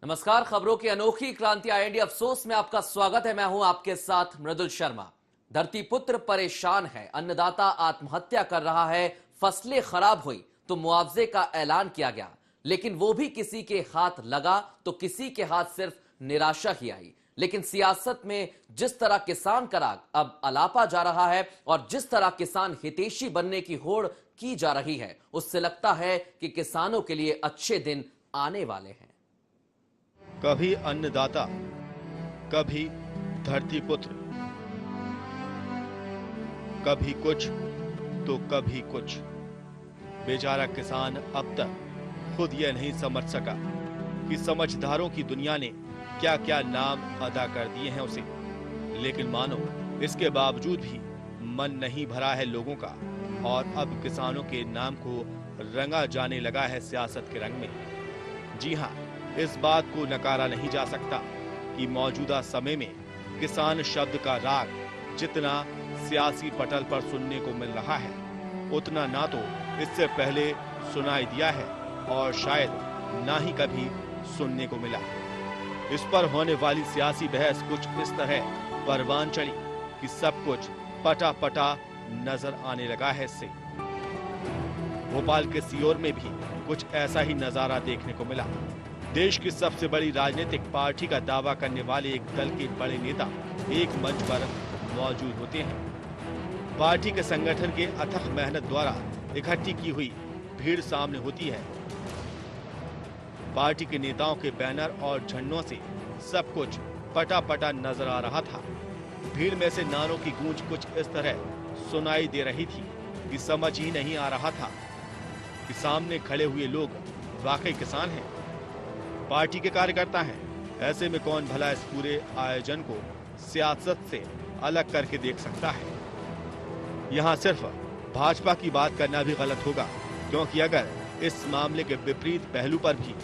नमस्कार, खबरों की अनोखी क्रांति आईएनडी अफसोस में आपका स्वागत है। मैं हूं आपके साथ मृदुल शर्मा। धरती पुत्र परेशान है, अन्नदाता आत्महत्या कर रहा है। फसलें खराब हुई तो मुआवजे का ऐलान किया गया, लेकिन वो भी किसी के हाथ लगा तो किसी के हाथ सिर्फ निराशा ही आई। लेकिन सियासत में जिस तरह किसान का राग अब अलापा जा रहा है और जिस तरह किसान हितैषी बनने की होड़ की जा रही है, उससे लगता है कि किसानों के लिए अच्छे दिन आने वाले हैं। कभी अन्नदाता, कभी धरती पुत्र, कभी कुछ तो कभी कुछ। बेचारा किसान अब तक खुद यह नहीं समझ सका कि समझदारों की दुनिया ने क्या क्या नाम अदा कर दिए हैं उसे। लेकिन मानो इसके बावजूद भी मन नहीं भरा है लोगों का और अब किसानों के नाम को रंगा जाने लगा है सियासत के रंग में। जी हाँ, इस बात को नकारा नहीं जा सकता कि मौजूदा समय में किसान शब्द का राग जितना सियासी पटल पर सुनने को मिल रहा है, उतना ना तो इससे पहले सुनाई दिया है और शायद ना ही कभी सुनने को मिला। इस पर होने वाली सियासी बहस कुछ इस तरह परवान चली कि सब कुछ पटा पटा नजर आने लगा है। इससे भोपाल के सीओर में भी कुछ ऐसा ही नजारा देखने को मिला। देश की सबसे बड़ी राजनीतिक पार्टी का दावा करने वाले एक दल के बड़े नेता एक मंच पर मौजूद होते हैं। पार्टी के संगठन के अथक मेहनत द्वारा इकट्ठी की हुई भीड़ सामने होती है। पार्टी के नेताओं के बैनर और झंडों से सब कुछ पटा पटा नजर आ रहा था। भीड़ में से नारों की गूंज कुछ इस तरह सुनाई दे रही थी कि समझ ही नहीं आ रहा था कि सामने खड़े हुए लोग वाकई किसान हैं, पार्टी के कार्यकर्ता हैं। ऐसे में कौन भला इस पूरे आयोजन को सियासत से अलग करके देख सकता है। यहाँ सिर्फ भाजपा की बात करना भी गलत होगा, क्योंकि अगर इस मामले के विपरीत पहलू पर भी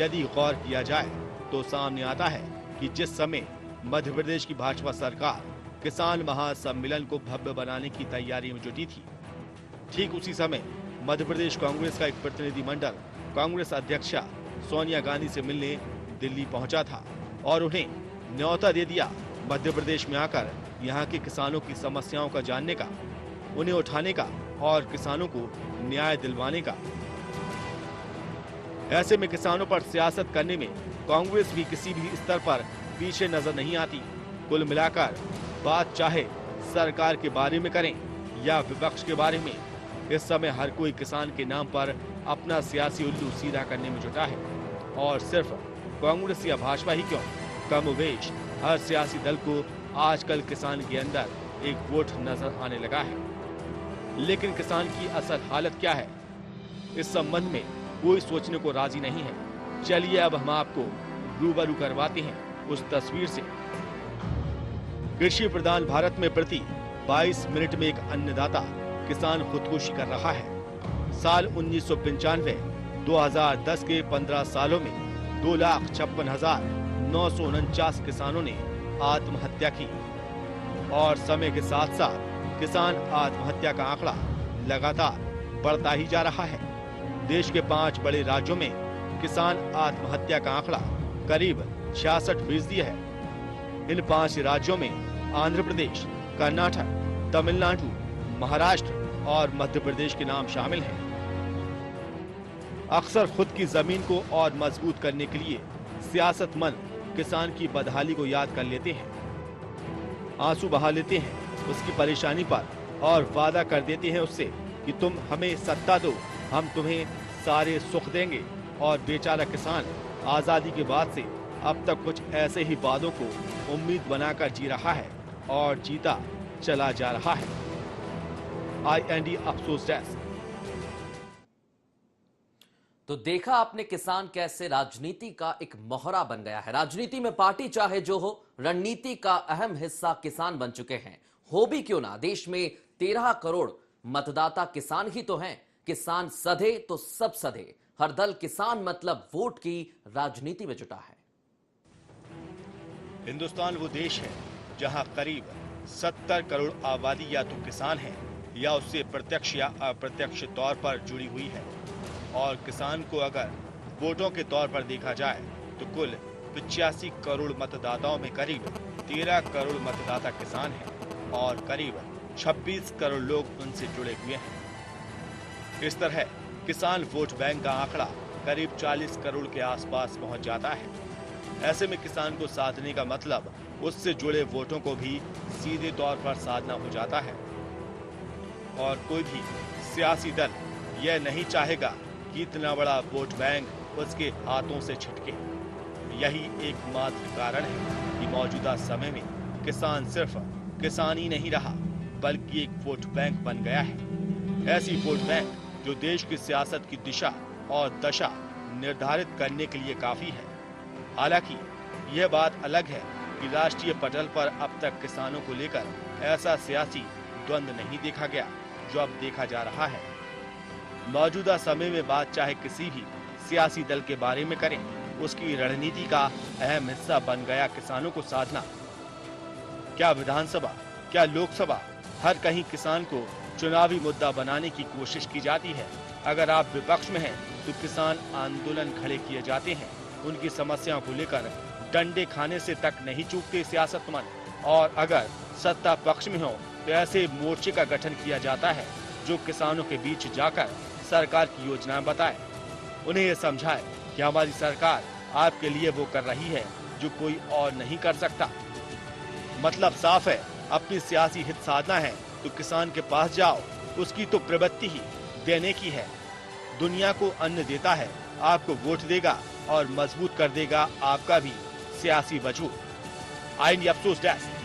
यदि गौर किया जाए तो सामने आता है कि जिस समय मध्य प्रदेश की भाजपा सरकार किसान महासम्मेलन को भव्य बनाने की तैयारी में जुटी थी, ठीक उसी समय मध्य प्रदेश कांग्रेस का एक प्रतिनिधिमंडल कांग्रेस अध्यक्षा सोनिया गांधी से मिलने दिल्ली पहुंचा था और उन्हें न्योता दे दिया मध्य प्रदेश में आकर यहां के किसानों की समस्याओं का जानने का, उन्हें उठाने का और किसानों को न्याय दिलवाने का। ऐसे में किसानों पर सियासत करने में कांग्रेस भी किसी भी स्तर पर पीछे नजर नहीं आती। कुल मिलाकर बात चाहे सरकार के बारे में करें या विपक्ष के बारे में, इस समय हर कोई किसान के नाम पर अपना सियासी उल्लू सीधा करने में जुटा है। और सिर्फ कांग्रेस या भाजपा ही क्यों, कमोबेश हर सियासी दल को आजकल किसान के अंदर एक वोट नजर आने लगा है। लेकिन किसान की असल हालत क्या है, इस संबंध में कोई सोचने को राजी नहीं है। चलिए अब हम आपको रूबरू करवाते हैं उस तस्वीर से। कृषि प्रधान भारत में प्रति 22 मिनट में एक अन्नदाता किसान खुदकुशी कर रहा है। साल 1995-2010 के 15 सालों में 2,56,949 किसानों ने आत्महत्या की और समय के साथ साथ किसान आत्महत्या का आंकड़ा लगातार बढ़ता ही जा रहा है। देश के 5 बड़े राज्यों में किसान आत्महत्या का आंकड़ा करीब 66% है। इन 5 राज्यों में आंध्र प्रदेश, कर्नाटक, तमिलनाडु, महाराष्ट्र और मध्य प्रदेश के नाम शामिल हैं। अक्सर खुद की जमीन को और मजबूत करने के लिए सियासतमंद किसान की बदहाली को याद कर लेते हैं, आंसू बहा लेते हैं उसकी परेशानी पर और वादा कर देते हैं उससे कि तुम हमें सत्ता दो, हम तुम्हें सारे सुख देंगे। और बेचारा किसान आजादी के बाद से अब तक कुछ ऐसे ही वादों को उम्मीद बनाकर जी रहा है और जीता चला जा रहा है। आईएनडी अफसोस डेस्क। तो देखा आपने किसान कैसे राजनीति का एक मोहरा बन गया है। राजनीति में पार्टी चाहे जो हो, रणनीति का अहम हिस्सा किसान बन चुके हैं। हो भी क्यों ना, देश में 13 करोड़ मतदाता किसान ही तो हैं। किसान सधे तो सब सधे। हर दल किसान मतलब वोट की राजनीति में जुटा है। हिंदुस्तान वो देश है जहां करीब 70 करोड़ आबादी या तो किसान है या उससे प्रत्यक्ष या अप्रत्यक्ष तौर पर जुड़ी हुई है। और किसान को अगर वोटों के तौर पर देखा जाए तो कुल 85 करोड़ मतदाताओं में करीब 13 करोड़ मतदाता किसान हैं और करीब 26 करोड़ लोग उनसे जुड़े हुए हैं। इस तरह किसान वोट बैंक का आंकड़ा करीब 40 करोड़ के आसपास पहुंच जाता है। ऐसे में किसान को साधने का मतलब उससे जुड़े वोटों को भी सीधे तौर पर साधना हो जाता है और कोई भी सियासी दल यह नहीं चाहेगा कि इतना बड़ा वोट बैंक उसके हाथों से छिटके। यही एकमात्र कारण है कि मौजूदा समय में किसान सिर्फ किसान ही नहीं रहा बल्कि एक वोट बैंक बन गया है। ऐसी वोट बैंक जो देश की सियासत की दिशा और दशा निर्धारित करने के लिए काफी है। हालांकि यह बात अलग है कि राष्ट्रीय पटल पर अब तक किसानों को लेकर ऐसा सियासी द्वंद्व नहीं देखा गया जो अब देखा जा रहा है। मौजूदा समय में बात चाहे किसी भी सियासी दल के बारे में करें, उसकी रणनीति का अहम हिस्सा बन गया किसानों को साधना। क्या विधानसभा, क्या लोकसभा, हर कहीं किसान को चुनावी मुद्दा बनाने की कोशिश की जाती है। अगर आप विपक्ष में हैं तो किसान आंदोलन खड़े किए जाते हैं। उनकी समस्याओं को लेकर डंडे खाने से तक नहीं चूकते सियासतमंद। और अगर सत्ता पक्ष में हो तो ऐसे मोर्चे का गठन किया जाता है जो किसानों के बीच जाकर सरकार की योजनाएं बताए, उन्हें यह समझाए कि हमारी सरकार आपके लिए वो कर रही है जो कोई और नहीं कर सकता। मतलब साफ है, अपनी सियासी हित साधना है तो किसान के पास जाओ, उसकी तो प्रवृत्ति ही देने की है। दुनिया को अन्न देता है, आपको वोट देगा और मजबूत कर देगा आपका भी सियासी वजूद। आई अफसोस डेस्क।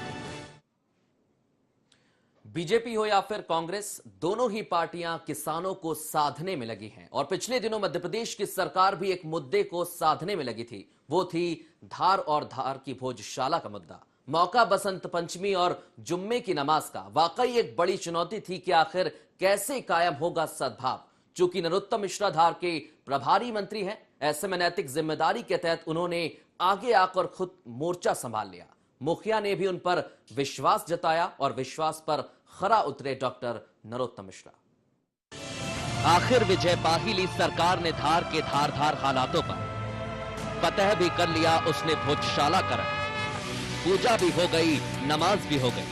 बीजेपी हो या फिर कांग्रेस, दोनों ही पार्टियां किसानों को साधने में लगी हैं और पिछले दिनों मध्य प्रदेश की सरकार भी एक मुद्दे को साधने में लगी थी। वो थी धार और धार की भोजशाला का मुद्दा। मौका बसंत पंचमी और जुम्मे की नमाज का। वाकई एक बड़ी चुनौती थी कि आखिर कैसे कायम होगा सद्भाव। चूंकि नरोत्तम मिश्रा धार के प्रभारी मंत्री हैं, ऐसे में नैतिक जिम्मेदारी के तहत उन्होंने आगे आकर खुद मोर्चा संभाल लिया। मुखिया ने भी उन पर विश्वास जताया और विश्वास पर खरा उतरे डॉक्टर नरोत्तम मिश्रा। आखिर विजय पा ही ली सरकार ने धार के धार धार हालातों पर। फतह भी कर लिया उसने भोजशाला कर, पूजा भी हो गई, नमाज भी हो गई,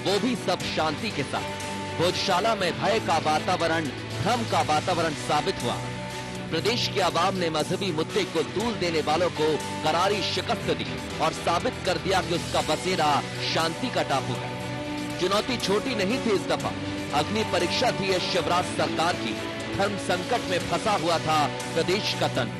वो भी सब शांति के साथ। भोजशाला में भय का वातावरण, भ्रम का वातावरण साबित हुआ। प्रदेश के आवाम ने मजहबी मुद्दे को तूल देने वालों को करारी शिकस्त दी और साबित कर दिया कि उसका बसेरा शांति का टापू है। चुनौती छोटी नहीं थी इस दफा, अग्नि परीक्षा थी ये शिवराज सरकार की। धर्म संकट में फंसा हुआ था प्रदेश का तन।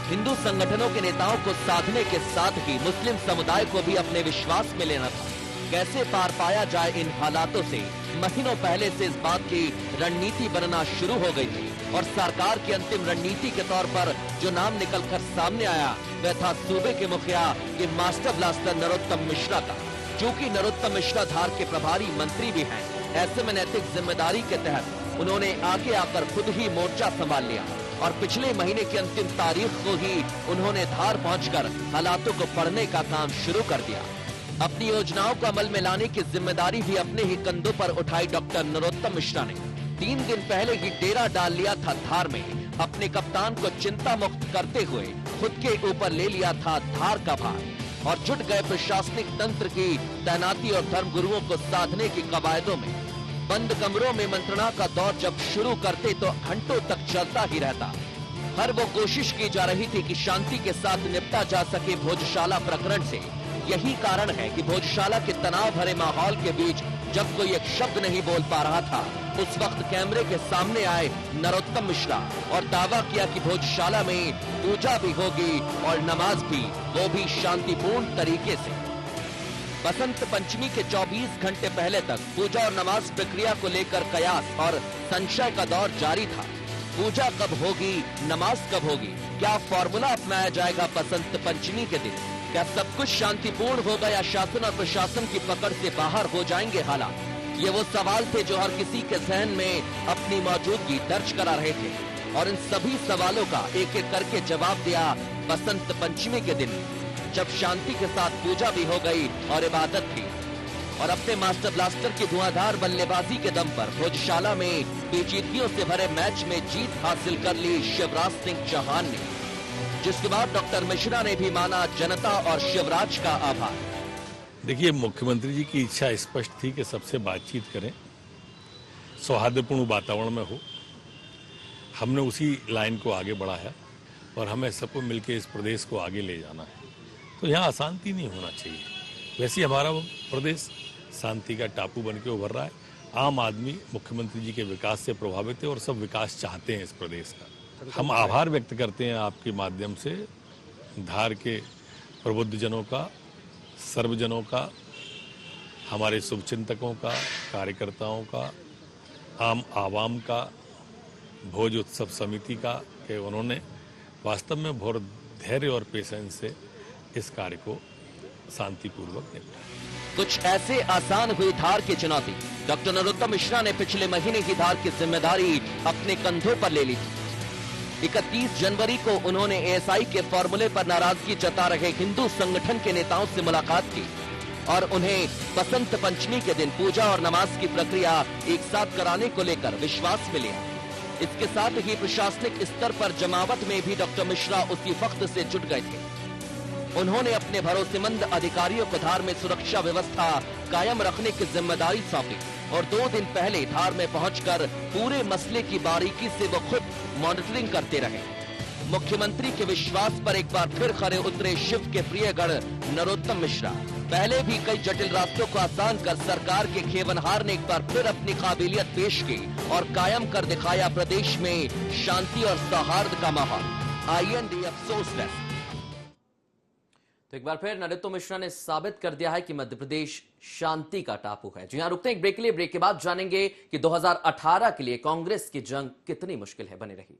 हिंदू संगठनों के नेताओं को साधने के साथ ही मुस्लिम समुदाय को भी अपने विश्वास में लेना था। कैसे पार पाया जाए इन हालातों से महीनों पहले से इस बात की रणनीति बनना शुरू हो गई थी और सरकार की अंतिम रणनीति के तौर पर जो नाम निकलकर सामने आया वह था सूबे के मुखिया के मास्टर ब्लास्टर नरोत्तम मिश्रा का। चूंकि नरोत्तम मिश्रा धार के प्रभारी मंत्री भी हैं, ऐसे में नैतिक जिम्मेदारी के तहत उन्होंने आगे आकर खुद ही मोर्चा संभाल लिया और पिछले महीने की अंतिम तारीख को ही उन्होंने धार पहुंचकर हालातों को पढ़ने का काम शुरू कर दिया। अपनी योजनाओं को अमल में लाने की जिम्मेदारी भी अपने ही कंधों पर उठाई डॉक्टर नरोत्तम मिश्रा ने। 3 दिन पहले ही डेरा डाल लिया था धार में। अपने कप्तान को चिंता मुक्त करते हुए खुद के ऊपर ले लिया था धार का भार और जुट गए प्रशासनिक तंत्र की तैनाती और धर्मगुरुओं को साधने की कवायदों में। बंद कमरों में मंत्रणा का दौर जब शुरू करते तो घंटों तक चलता ही रहता। हर वो कोशिश की जा रही थी कि शांति के साथ निपटा जा सके भोजशाला प्रकरण से। यही कारण है कि भोजशाला के तनाव भरे माहौल के बीच जब कोई एक शब्द नहीं बोल पा रहा था, उस वक्त कैमरे के सामने आए नरोत्तम मिश्रा और दावा किया कि भोजशाला में पूजा भी होगी और नमाज भी, वो भी शांतिपूर्ण तरीके से। बसंत पंचमी के 24 घंटे पहले तक पूजा और नमाज प्रक्रिया को लेकर कयास और संशय का दौर जारी था। पूजा कब होगी, नमाज कब होगी, क्या फॉर्मूला अपनाया जाएगा बसंत पंचमी के दिन? क्या सब कुछ शांतिपूर्ण होगा या शासन और प्रशासन की पकड़ से बाहर हो जाएंगे हालात? ये वो सवाल थे जो हर किसी के जहन में अपनी मौजूदगी दर्ज करा रहे थे और इन सभी सवालों का एक एक करके जवाब दिया बसंत पंचमी के दिन, जब शांति के साथ पूजा भी हो गई और इबादत भी। और अपने मास्टर ब्लास्टर की धुआंधार बल्लेबाजी के दम पर भोजशाला में पेचीदगियों से भरे मैच में जीत हासिल कर ली शिवराज सिंह चौहान ने। जिसके बाद डॉक्टर मिश्रा ने भी माना जनता और शिवराज का आभार। देखिए, मुख्यमंत्री जी की इच्छा स्पष्ट थी कि सबसे बातचीत करें, सौहार्दपूर्ण वातावरण में हो। हमने उसी लाइन को आगे बढ़ाया और हमें सबको मिलकर इस प्रदेश को आगे ले जाना है। तो यहाँ अशांति नहीं होना चाहिए। वैसे ही हमारा प्रदेश शांति का टापू बन के उभर रहा है। आम आदमी मुख्यमंत्री जी के विकास से प्रभावित है और सब विकास चाहते हैं इस प्रदेश का। हम आभार व्यक्त करते हैं आपके माध्यम से धार के प्रबुद्धजनों का, सर्वजनों का, हमारे शुभचिंतकों का, कार्यकर्ताओं का, आम आवाम का, भोज उत्सव समिति का, कि उन्होंने वास्तव में बहुत धैर्य और पेशेंस से इस कार्य को शांतिपूर्वक निपटा। कुछ ऐसे आसान हुई धार की चुनौती। डॉक्टर नरोत्तम मिश्रा ने पिछले महीने ही धार की जिम्मेदारी अपने कंधों पर ले ली थी। 31 जनवरी को उन्होंने एएसआई के फॉर्मूले पर नाराजगी जता रहे हिंदू संगठन के नेताओं से मुलाकात की और उन्हें बसंत पंचमी के दिन पूजा और नमाज की प्रक्रिया एक साथ कराने को लेकर विश्वास में लिया। इसके साथ ही प्रशासनिक स्तर पर जमावट में भी डॉक्टर मिश्रा उसी वक्त से जुट गए थे। उन्होंने अपने भरोसेमंद अधिकारियों को धार में सुरक्षा व्यवस्था कायम रखने की जिम्मेदारी सौंपी और 2 दिन पहले धार में पहुंचकर पूरे मसले की बारीकी से वो खुद मॉनिटरिंग करते रहे। मुख्यमंत्री के विश्वास पर एक बार फिर खरे उतरे शिव के प्रियगण नरोत्तम मिश्रा। पहले भी कई जटिल रास्तों को आसान कर सरकार के खेवनहार ने एक बार फिर अपनी काबिलियत पेश की और कायम कर दिखाया प्रदेश में शांति और सौहार्द का माहौल। IND अफसोस डेस्क। तो एक बार फिर नरोत्तम मिश्रा ने साबित कर दिया है कि मध्य प्रदेश शांति का टापू है। जी हां, रुकते हैं एक ब्रेक के लिए। ब्रेक के बाद जानेंगे कि 2018 के लिए कांग्रेस की जंग कितनी मुश्किल है। बने रहिए।